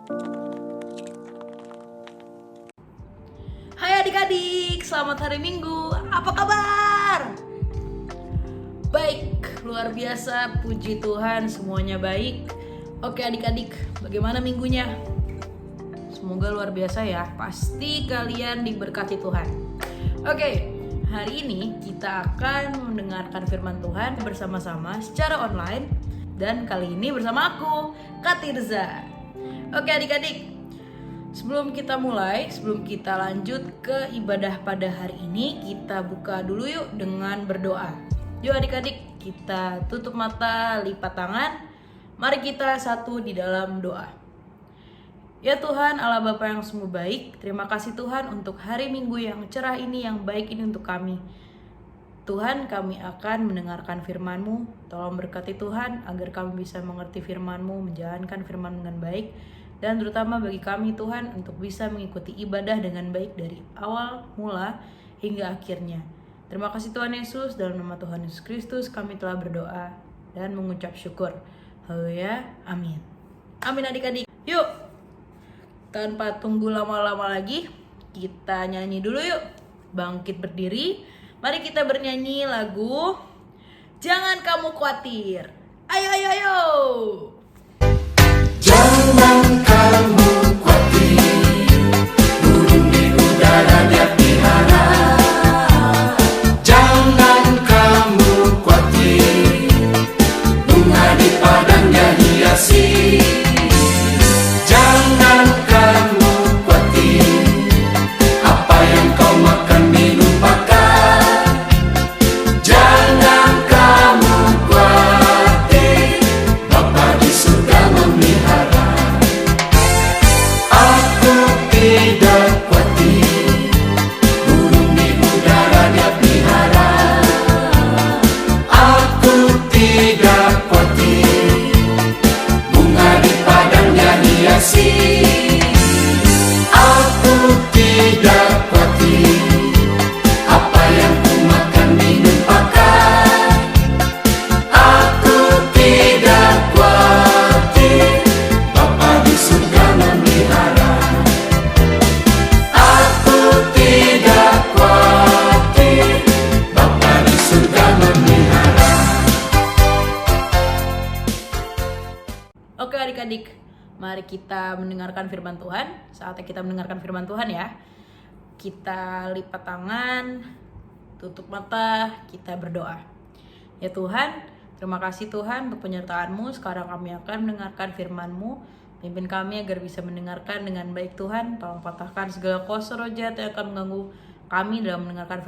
Hai adik-adik, selamat hari Minggu. Apa kabar? Baik, luar biasa, puji Tuhan semuanya baik. Oke adik-adik, bagaimana minggunya? Semoga luar biasa ya, pasti kalian diberkati Tuhan. Oke, hari ini kita akan mendengarkan firman Tuhan bersama-sama secara online. Dan kali ini bersama aku, Kak Tirza. Oke adik-adik, sebelum kita lanjut ke ibadah pada hari ini, kita buka dulu yuk dengan berdoa. Yuk adik-adik, kita tutup mata, lipat tangan. Mari kita satu di dalam doa. Ya Tuhan, Allah Bapa yang semua baik, terima kasih Tuhan untuk hari Minggu yang cerah ini, yang baik ini untuk kami. Tuhan, kami akan mendengarkan firman-Mu. Tolong berkati Tuhan agar kami bisa mengerti firman-Mu, menjalankan firman dengan baik. Dan terutama bagi kami Tuhan untuk bisa mengikuti ibadah dengan baik dari awal mula hingga akhirnya. Terima kasih Tuhan Yesus, dalam nama Tuhan Yesus Kristus kami telah berdoa dan mengucap syukur. Haleluya, amin. Amin adik-adik. Yuk, tanpa tunggu lama-lama lagi, kita nyanyi dulu yuk. Bangkit berdiri, mari kita bernyanyi lagu Jangan Kamu Khawatir. Ayo, ayo, ayo. Jangan kamu khawatir, burung di udara dia pelihara. Jangan kamu khawatir, bunga di padang dia hiasi. Jangan kamu khawatir, apa yang kau makan minum pakai. Jangan kamu khawatir, Bapa di surga memelihara. Aku tidak khawatir, burung di udara dia pelihara. Aku tidak khawatir, bunga di padang dia hiasi. Aku tidak khawatir, apa yang ku makan minum pakai. Aku tidak khawatir, Bapa di surga memelihara. Aku tidak khawatir, Bapa di surga memelihara. Oke adik-adik, mari kita mendengarkan firman Tuhan. Saatnya kita mendengarkan firman Tuhan ya. Kita lipat tangan, tutup mata, kita berdoa. Ya Tuhan, terima kasih Tuhan untuk penyertaan-Mu. Sekarang kami akan mendengarkan firman-Mu. Pimpin kami agar bisa mendengarkan dengan baik Tuhan. Tolong patahkan segala kuasa roh jahat yang akan mengganggu kami dalam mendengarkan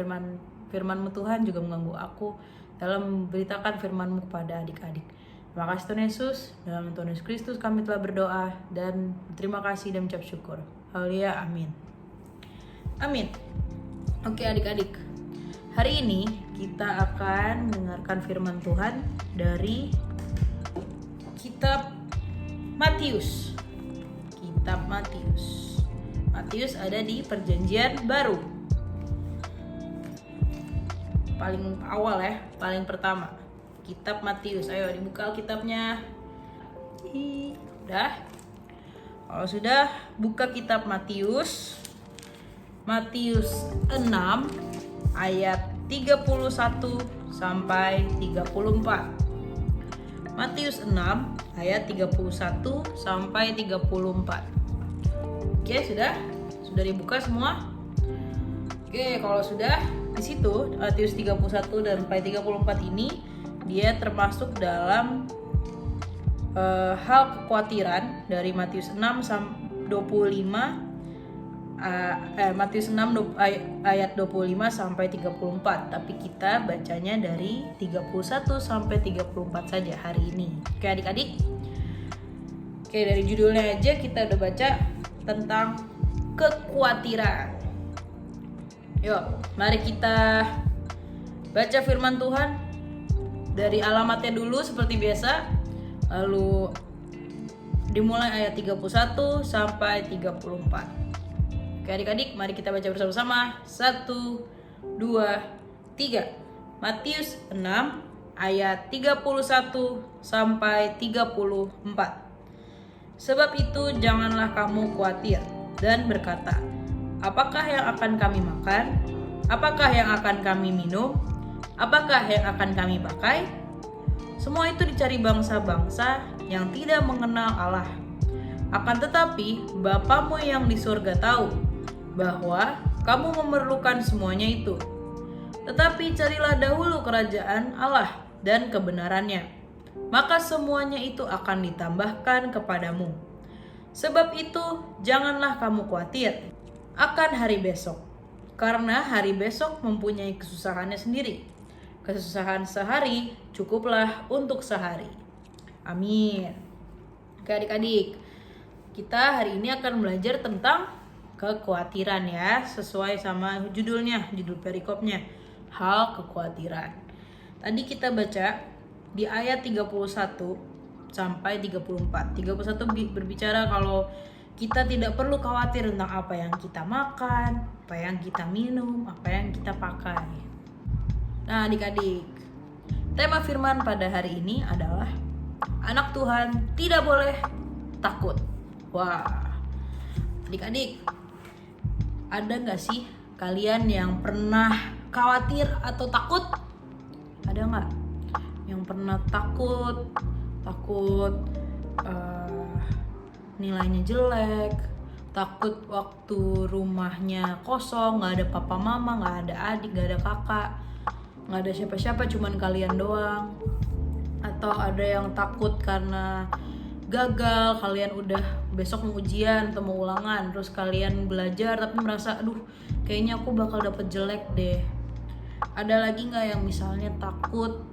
firman-Mu Tuhan, juga mengganggu aku dalam memberitakan firman-Mu kepada adik-adik. Terima kasih Tuhan Yesus, dalam Tuhan Yesus Kristus kami telah berdoa dan terima kasih dan mengucap syukur. Haleluya, amin. Amin. Oke adik-adik, hari ini kita akan mendengarkan firman Tuhan dari kitab Matius. Kitab Matius. Matius ada di Perjanjian Baru. Paling awal ya, paling pertama. Kitab Matius. Ayo dibuka Alkitabnya. Udah. Kalau sudah, buka kitab Matius. Matius 6 ayat 31 sampai 34. Matius 6 ayat 31 sampai 34. Oke, sudah? Sudah dibuka semua? Oke, kalau sudah, di situ Matius 31 dan sampai 34 ini dia termasuk dalam hal kekhawatiran dari Matius 6 sampai 25. Matius 6 ayat 25 sampai 34, tapi kita bacanya dari 31 sampai 34 saja hari ini. Oke adik-adik. Oke, dari judulnya aja kita udah baca tentang kekhawatiran. Yuk, mari kita baca firman Tuhan dari alamatnya dulu seperti biasa. Lalu dimulai ayat 31 sampai 34. Oke adik-adik, mari kita baca bersama-sama. 1, 2, 3. Matius 6 ayat 31 sampai 34. Sebab itu janganlah kamu khawatir dan berkata, apakah yang akan kami makan? Apakah yang akan kami minum? Apakah yang akan kami pakai? Semua itu dicari bangsa-bangsa yang tidak mengenal Allah. Akan tetapi Bapamu yang di surga tahu bahwa kamu memerlukan semuanya itu. Tetapi carilah dahulu kerajaan Allah dan kebenarannya, maka semuanya itu akan ditambahkan kepadamu. Sebab itu janganlah kamu khawatir akan hari besok, karena hari besok mempunyai kesusahannya sendiri. Kesusahan sehari cukuplah untuk sehari. Amin. Oke adik-adik, kita hari ini akan belajar tentang kekhawatiran ya, sesuai sama judulnya, judul perikopnya, hal kekhawatiran. Tadi kita baca di ayat 31 sampai 34. 31 berbicara kalau kita tidak perlu khawatir tentang apa yang kita makan, apa yang kita minum, apa yang kita pakai. Nah adik-adik, tema firman pada hari ini adalah anak Tuhan tidak boleh takut. Wah, adik-adik, ada gak sih kalian yang pernah khawatir atau takut? Ada gak? Yang pernah takut nilainya jelek, takut waktu rumahnya kosong, gak ada papa mama, gak ada adik, gak ada kakak, gak ada siapa-siapa, cuman kalian doang. Atau ada yang takut karena gagal, kalian udah besok mau ujian atau mau ulangan, terus kalian belajar tapi merasa aduh kayaknya aku bakal dapet jelek deh. Ada lagi gak yang misalnya takut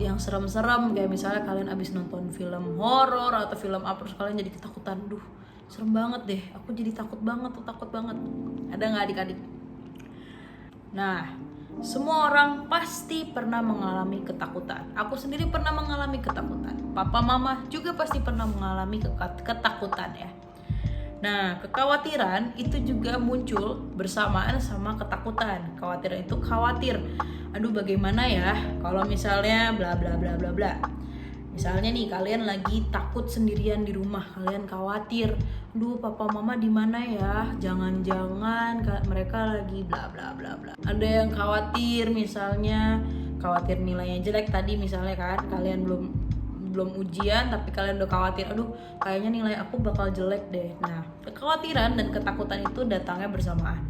yang serem-serem, kayak misalnya kalian abis nonton film horor atau film apa terus kalian jadi ketakutan, duh serem banget deh, aku jadi takut banget. Ada gak adik-adik? Nah, semua orang pasti pernah mengalami ketakutan. Aku sendiri pernah mengalami ketakutan. Papa mama juga pasti pernah mengalami ketakutan ya. Nah, kekhawatiran itu juga muncul bersamaan sama ketakutan. Kekhawatiran itu khawatir. Aduh, bagaimana ya kalau misalnya bla bla bla bla bla. Misalnya nih kalian lagi takut sendirian di rumah, kalian khawatir, duh papa mama di mana ya? Jangan-jangan mereka lagi bla bla bla bla. Ada yang khawatir, misalnya khawatir nilainya jelek tadi misalnya kan, kalian belum ujian tapi kalian udah khawatir, aduh kayaknya nilai aku bakal jelek deh. Nah, kekhawatiran dan ketakutan itu datangnya bersamaan.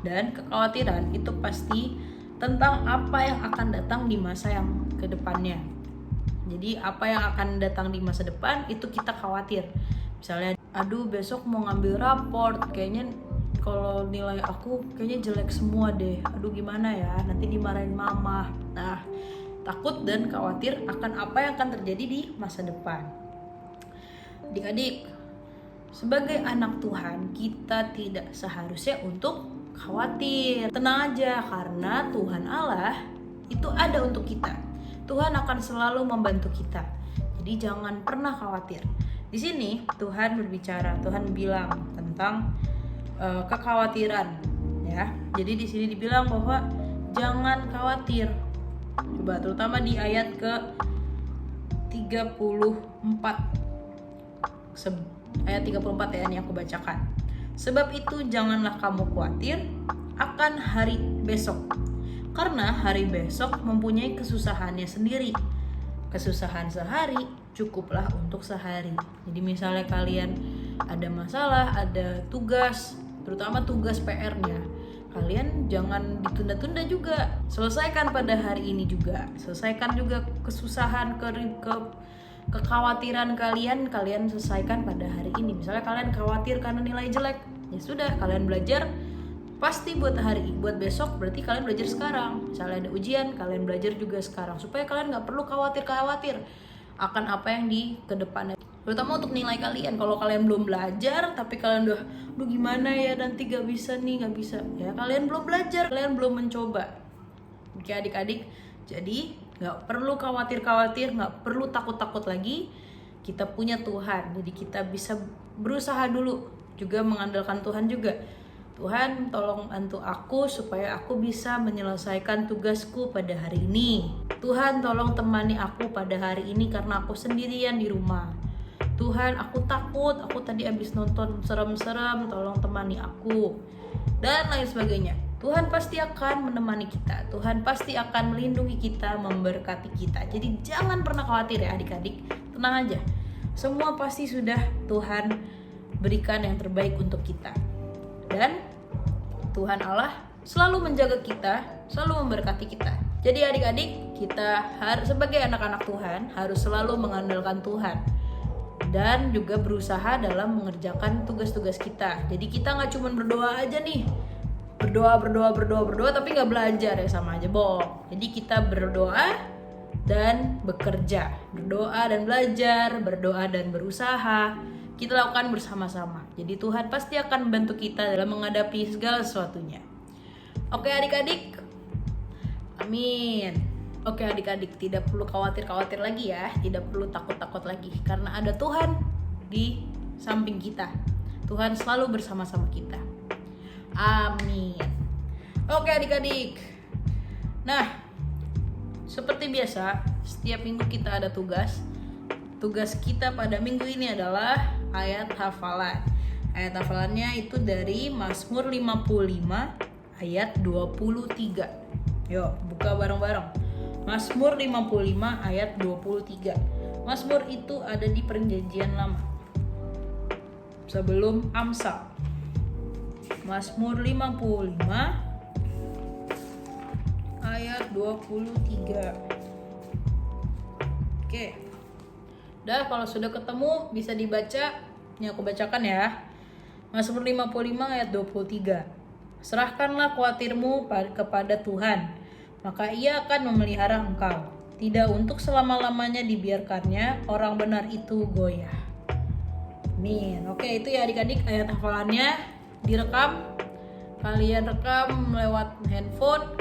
Dan kekhawatiran itu pasti tentang apa yang akan datang di masa yang kedepannya. Jadi apa yang akan datang di masa depan itu kita khawatir. Misalnya, aduh besok mau ngambil raport, kayaknya kalau nilai aku kayaknya jelek semua deh. Aduh gimana ya, nanti dimarahin mama. Nah, takut dan khawatir akan apa yang akan terjadi di masa depan. Adik-adik, sebagai anak Tuhan kita tidak seharusnya untuk khawatir. Tenang aja, karena Tuhan Allah itu ada untuk kita. Tuhan akan selalu membantu kita. Jadi jangan pernah khawatir. Di sini Tuhan berbicara, Tuhan bilang tentang kekhawatiran ya. Jadi di sini dibilang bahwa jangan khawatir. Coba terutama di ayat ke 34. Ayat 34 ya, ini aku bacakan. Sebab itu janganlah kamu khawatir akan hari besok, karena hari besok mempunyai kesusahannya sendiri. Kesusahan sehari cukuplah untuk sehari. Jadi misalnya kalian ada masalah, ada tugas, terutama tugas PR-nya, kalian jangan ditunda-tunda juga. Selesaikan pada hari ini juga. Selesaikan juga kesusahan, kekhawatiran kalian selesaikan pada hari ini. Misalnya kalian khawatir karena nilai jelek, ya sudah kalian belajar pasti buat buat besok, berarti kalian belajar sekarang. Misalnya ada ujian, kalian belajar juga sekarang supaya kalian nggak perlu khawatir akan apa yang di kedepannya. Terutama untuk nilai kalian. Kalau kalian belum belajar tapi kalian udah, duh gimana ya nanti nggak bisa, ya kalian belum belajar, kalian belum mencoba. Oke adik-adik, jadi nggak perlu khawatir, nggak perlu takut lagi. Kita punya Tuhan, jadi kita bisa berusaha dulu, juga mengandalkan Tuhan juga. Tuhan tolong bantu aku supaya aku bisa menyelesaikan tugasku pada hari ini. Tuhan tolong temani aku pada hari ini karena aku sendirian di rumah. Tuhan, aku takut, aku tadi habis nonton serem-serem, tolong temani aku, dan lain sebagainya. Tuhan pasti akan menemani kita, Tuhan pasti akan melindungi kita, memberkati kita. Jadi jangan pernah khawatir ya adik-adik, tenang aja. Semua pasti sudah Tuhan berikan yang terbaik untuk kita. Dan Tuhan Allah selalu menjaga kita, selalu memberkati kita. Jadi adik-adik, kita sebagai anak-anak Tuhan harus selalu mengandalkan Tuhan dan juga berusaha dalam mengerjakan tugas-tugas kita. Jadi kita nggak cuma berdoa aja nih, berdoa tapi nggak belajar, ya sama aja bohong. Jadi kita berdoa dan bekerja, berdoa dan belajar, berdoa dan berusaha, kita lakukan bersama-sama. Jadi Tuhan pasti akan membantu kita dalam menghadapi segala sesuatunya. Oke adik-adik, amin. Oke adik-adik, tidak perlu khawatir-khawatir lagi ya, tidak perlu takut-takut lagi, karena ada Tuhan di samping kita. Tuhan selalu bersama-sama kita. Amin. Oke adik-adik, nah seperti biasa setiap minggu kita ada tugas. Tugas kita pada minggu ini adalah ayat hafalan. Ayat hafalannya itu dari Mazmur 55 ayat 23. Yuk buka bareng-bareng. Mazmur 55 ayat 23. Mazmur itu ada di Perjanjian Lama, sebelum Amsal. Mazmur 55 ayat 23. Oke. Dah, kalau sudah ketemu bisa dibaca. Ini aku bacakan ya. Mazmur 55 ayat 23. Serahkanlah khawatirmu kepada Tuhan, maka Ia akan memelihara engkau. Tidak untuk selama-lamanya dibiarkannya orang benar itu goyah. Amin. Oke, itu ya adik-adik ayat hafalannya. Direkam, kalian rekam lewat handphone,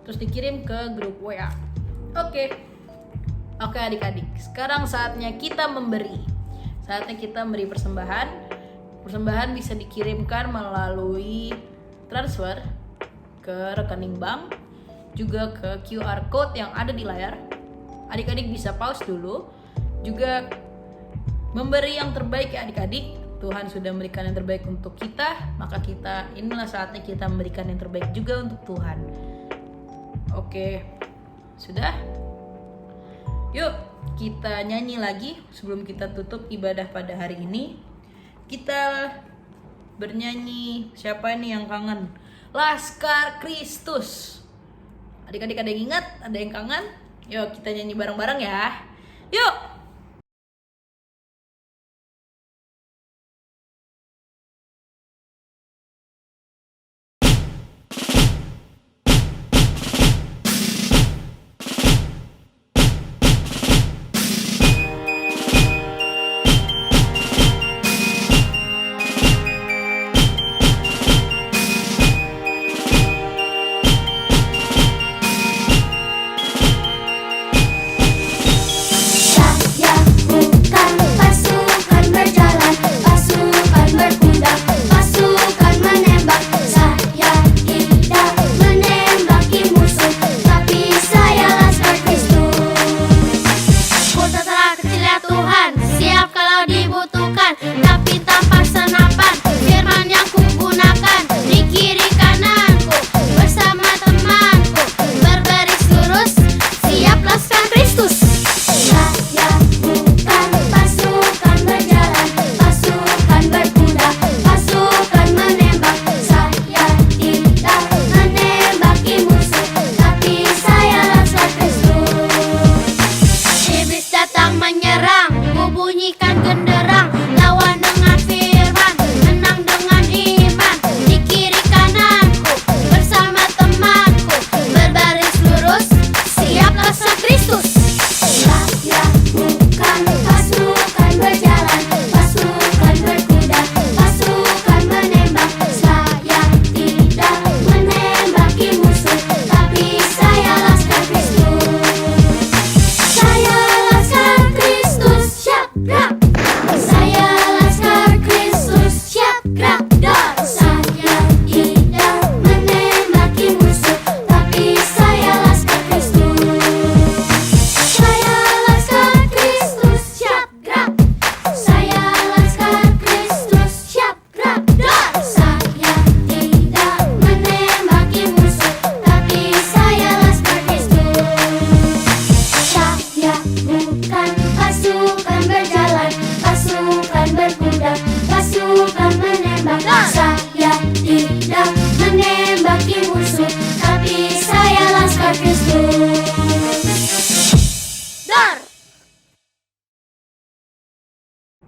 terus dikirim ke grup WA. Oke adik-adik, sekarang saatnya kita memberi. Saatnya kita memberi persembahan. Persembahan bisa dikirimkan melalui transfer ke rekening bank, juga ke QR code yang ada di layar. Adik-adik bisa pause dulu, juga memberi yang terbaik ya adik-adik. Tuhan sudah memberikan yang terbaik untuk kita, maka inilah saatnya kita memberikan yang terbaik juga untuk Tuhan. Oke, sudah? Yuk kita nyanyi lagi sebelum kita tutup ibadah pada hari ini. Kita bernyanyi, siapa ini yang kangen? Laskar Kristus. Adik-adik ada yang ingat? Ada yang kangen? Yuk kita nyanyi bareng-bareng ya. Yuk!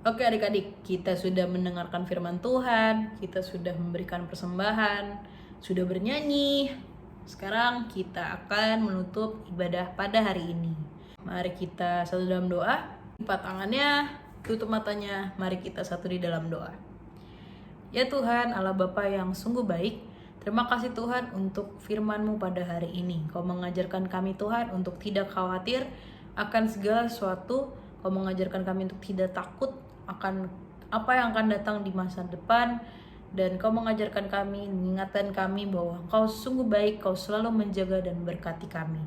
Oke adik-adik, kita sudah mendengarkan firman Tuhan, kita sudah memberikan persembahan, sudah bernyanyi. Sekarang kita akan menutup ibadah pada hari ini. Mari kita satu dalam doa. Lipat tangannya, tutup matanya, mari kita satu di dalam doa. Ya Tuhan, Allah Bapa yang sungguh baik, terima kasih Tuhan untuk firman-Mu pada hari ini. Kau mengajarkan kami Tuhan untuk tidak khawatir akan segala sesuatu. Kau mengajarkan kami untuk tidak takut akan apa yang akan datang di masa depan. Dan Kau mengajarkan kami, mengingatkan kami bahwa Kau sungguh baik, Kau selalu menjaga dan berkati kami.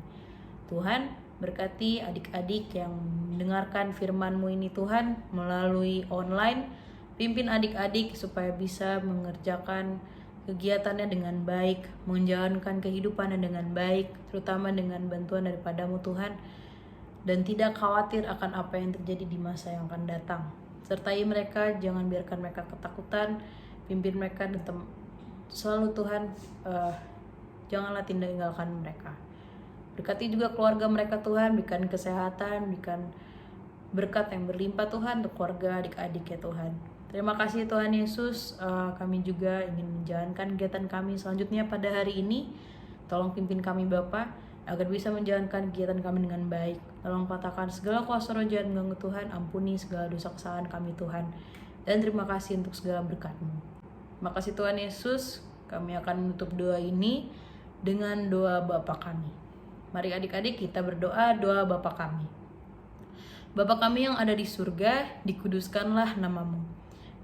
Tuhan, berkati adik-adik yang mendengarkan firman-Mu ini Tuhan melalui online. Pimpin adik-adik supaya bisa mengerjakan kegiatannya dengan baik, menjalankan kehidupannya dengan baik, terutama dengan bantuan daripada-Mu Tuhan. Dan tidak khawatir akan apa yang terjadi di masa yang akan datang. Sertai mereka, jangan biarkan mereka ketakutan, pimpin mereka dan selalu Tuhan, janganlah tinggalkan mereka. Berkati juga keluarga mereka Tuhan, berikan kesehatan, berikan berkat yang berlimpah Tuhan untuk keluarga adik-adik ya Tuhan. Terima kasih Tuhan Yesus, kami juga ingin menjalankan kegiatan kami selanjutnya pada hari ini. Tolong pimpin kami Bapa, agar bisa menjalankan kegiatan kami dengan baik. Tolong patahkan segala kuasa roh jahat mengganggu Tuhan, ampuni segala dosa kesalahan kami Tuhan. Dan terima kasih untuk segala berkat-Mu. Terima kasih Tuhan Yesus, kami akan menutup doa ini dengan doa Bapa kami. Mari adik-adik kita berdoa doa Bapa kami. Bapa kami yang ada di surga, dikuduskanlah nama-Mu.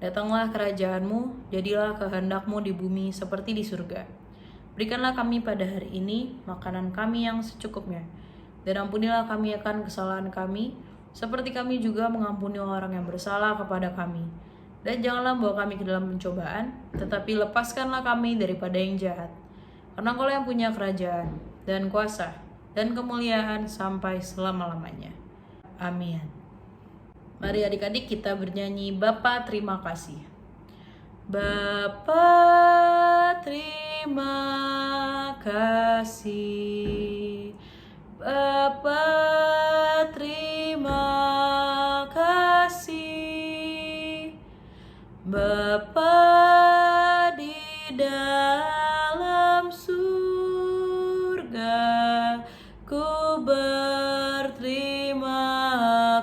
Datanglah kerajaan-Mu, jadilah kehendak-Mu di bumi seperti di surga. Berikanlah kami pada hari ini makanan kami yang secukupnya. Dan ampunilah kami akan kesalahan kami, seperti kami juga mengampuni orang yang bersalah kepada kami. Dan janganlah bawa kami ke dalam pencobaan, tetapi lepaskanlah kami daripada yang jahat. Karena Engkau yang punya kerajaan, dan kuasa, dan kemuliaan sampai selama-lamanya. Amin. Mari adik-adik kita bernyanyi Bapa terima kasih. Bapa terima kasih, Bapa terima kasih, Bapa di dalam surga, ku berterima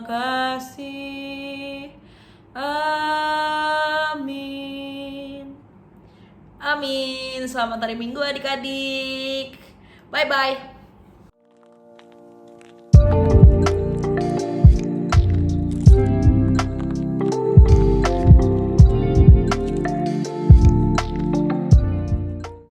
kasih. Amin. Selamat hari Minggu adik-adik. Bye-bye.